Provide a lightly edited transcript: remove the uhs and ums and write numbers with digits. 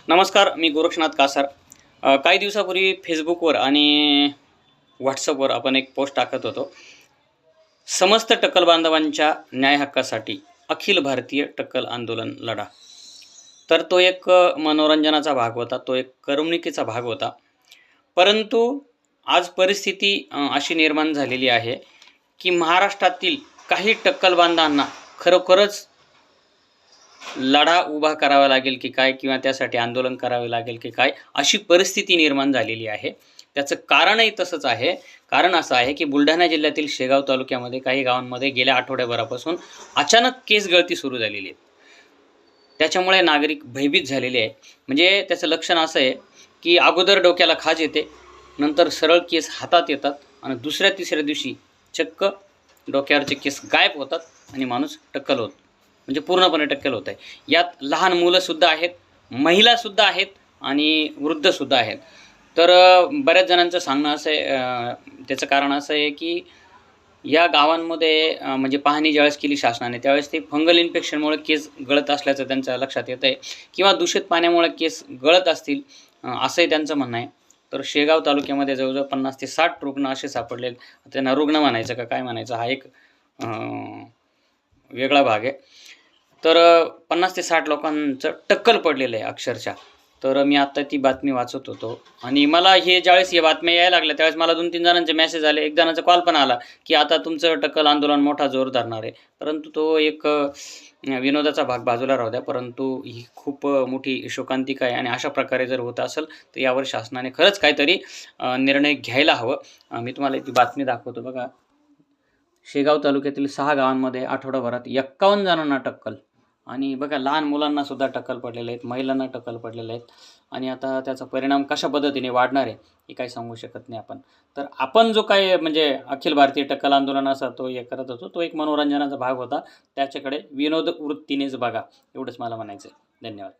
नमस्कार, मी गोरक्षनाथ कासार. काही दिवसापूर्वी फेसबुकवर आणि व्हॉट्सअपवर आपण एक पोस्ट टाकत होतो. समस्त टक्कल बांधवांच्या न्याय हक्कासाठी अखिल भारतीय टक्कल आंदोलन लढा. तर तो एक मनोरंजनाचा भाग होता, तो एक करमणुकीचा भाग होता. परंतु आज परिस्थिती अशी निर्माण झालेली आहे की महाराष्ट्रातील काही टक्कल बांधवांना खरोखरच लढा उभा करावा लागेल की काय, किंवा त्यासाठी आंदोलन करावे लागेल की काय, अशी परिस्थिती निर्माण झालेली आहे. त्याचं कारणही तसंच आहे. कारण असं आहे की बुलढाणा जिल्ह्यातील शेगाव तालुक्यामध्ये काही गावांमध्ये गेल्या आठवड्याभरापासून अचानक केस गळती सुरू झालेली आहे. त्याच्यामुळे नागरिक भयभीत झालेले आहे. म्हणजे त्याचं लक्षण असं आहे की अगोदर डोक्याला खाज येते, नंतर सरळ केस हातात येतात आणि दुसऱ्या तिसऱ्या दिवशी चक्क डोक्यावरचे केस गायब होतात आणि माणूस टक्कल होतो. म्हणजे पूर्णपणे टक्कल होत आहे. यात लहान मुलंसुद्धा आहेत, महिलासुद्धा आहेत आणि वृद्धसुद्धा आहेत. तर बऱ्याच जणांचं सांगणं असं आहे, त्याचं कारण असं आहे की या गावांमध्ये म्हणजे पाहणी ज्यावेळेस केली शासनाने, त्यावेळेस ते फंगल इन्फेक्शनमुळे केस गळत असल्याचं त्यांच्या लक्षात येतं आहे, किंवा दूषित पाण्यामुळे केस गळत असतील, असंही त्यांचं म्हणणं आहे. तर शेगाव तालुक्यामध्ये जवळजवळ 50 ते 60 रुग्ण असे सापडले. त्यांना रुग्ण म्हणायचं का काय म्हणायचं, हा एक वेगळा भाग आहे. तर 50 ते 60 लोकांचं टक्कल पडलेलं आहे अक्षरशः. तर मी आत्ता ती बातमी वाचत होतो आणि मला ज्यावेळेस हे बातम्या यायला लागल्या त्यावेळेस मला 2-3 जणांचे मेसेज आले. एक जणाचा कॉल पण आला की आता तुमचं टक्कल आंदोलन मोठा जोर धरणार आहे. परंतु तो एक विनोदाचा भाग बाजूला राहू द्या. परंतु ही खूप मोठी शोकांतिका आहे आणि अशा प्रकारे जर होत असेल तर यावर शासनाने खरंच काहीतरी निर्णय घ्यायला हवं. मी तुम्हाला ती बातमी दाखवतो बघा. शेगाव तालुक्यातील 6 गावांमध्ये आठवडाभरात 51 जणांना टक्कल. आणि बघा, लहान मुलांना सुद्धा टक्कल पडलेले आहेत, महिलांना टक्कल पडलेले आहेत. आणि आता त्याचा परिणाम कशा पद्धतीने वाढणार आहे हे काही सांगू शकत नाही आपण. तर आपण जो काय म्हणजे अखिल भारतीय टक्कल आंदोलनाचा तो हे करत होतो, तो एक मनोरंजनाचा भाग होता. त्याच्याकडे विनोद वृत्तीनेच बघा, एवढंच मला म्हणायचं आहे. धन्यवाद.